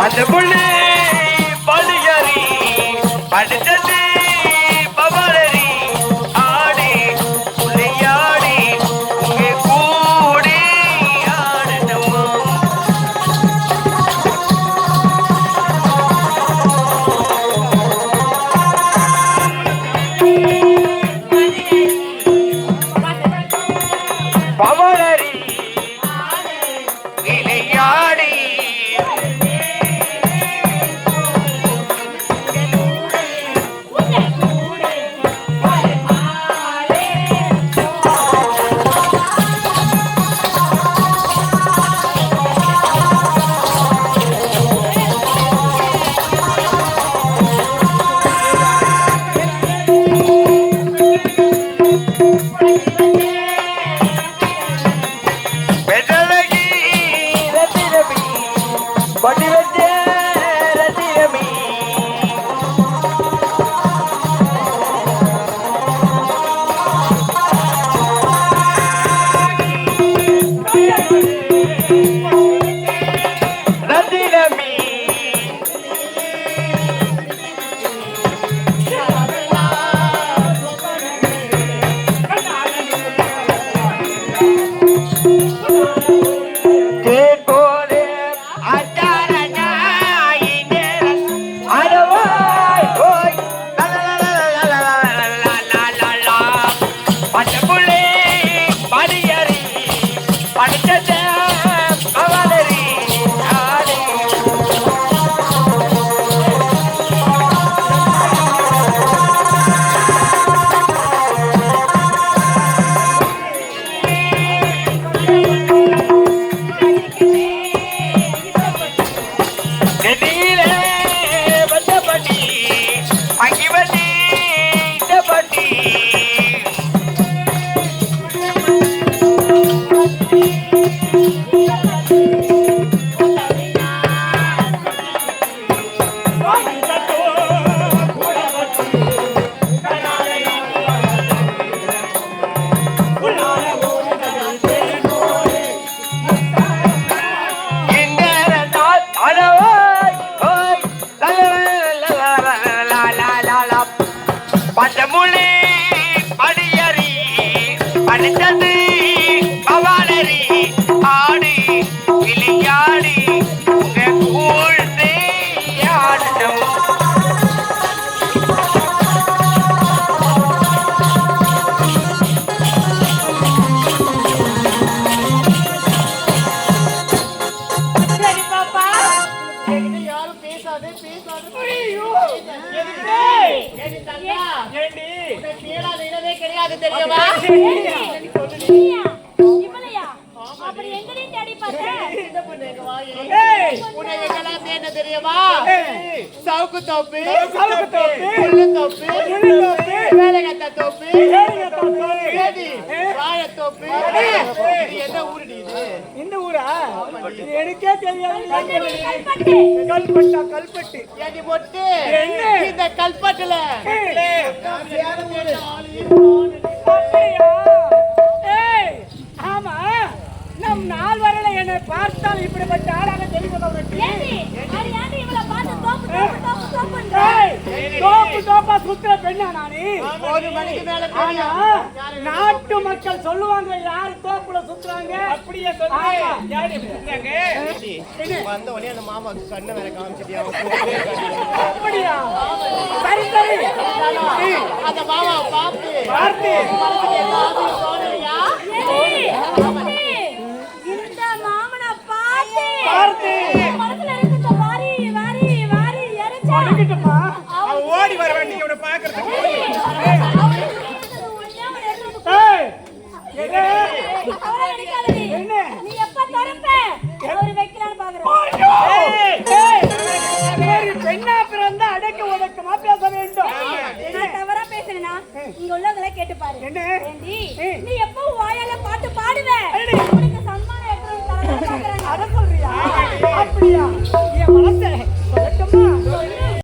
அந்த புள்ளி படுகறி அடுத்தது பவளரி ஆடி புள்ளையாடி இங்கே கூடி ஆடணுமா பவளரி விளையாடி பச்சமுளி படியறி படித்தது பவாளரி ஆடி விளையாடி உங்க கூழ்ந்து ஆடணும் சவுக்கு தோப்பு புல்லு தோப்பு வேலைகட்ட தோப்பு வாழைத்தோப்பு என்ன ஊருடி இது? இந்த ஊரா? எனக்கே தெரியாது. கல்பட்டு ஏடி மொட்டு இந்த கல்பட்டுல ஆமா, நம் நாள் வரல என்னை பார்த்தால் இப்படிப்பட்ட ஆளாக தெரிவது தோப்பா சுத்துற பெண்ணா நானே? நாட்டு மக்கள் சொல்லுவாங்க யாரு தோப்புல சுத்துறாங்க. அப்படியே வந்த உடனே அந்த மாமாவுக்கு கண்ணை வேற காமிச்சிட்டியா? அப்படியா? சரி சரி, அந்த மாமாவை பார்த்து இந்த மாமனை பார்த்து மனசுல இருக்க வாரி வாரி வாரி எரிச்சா ஓடி வர வேண்டிய இவனை பாக்குறதுக்கு. நீ எப்ப தரப்ப ஒரு வைக்கலான்னு பாக்குறேன். பெண்ணா பிறந்தா அடக்க ஒடுக்கமா பேச வேண்டும். நான் தவறா பேசுறேனா? இங்க உள்ளவங்கள கேட்டு பாரு. என்ன? நீ எப்ப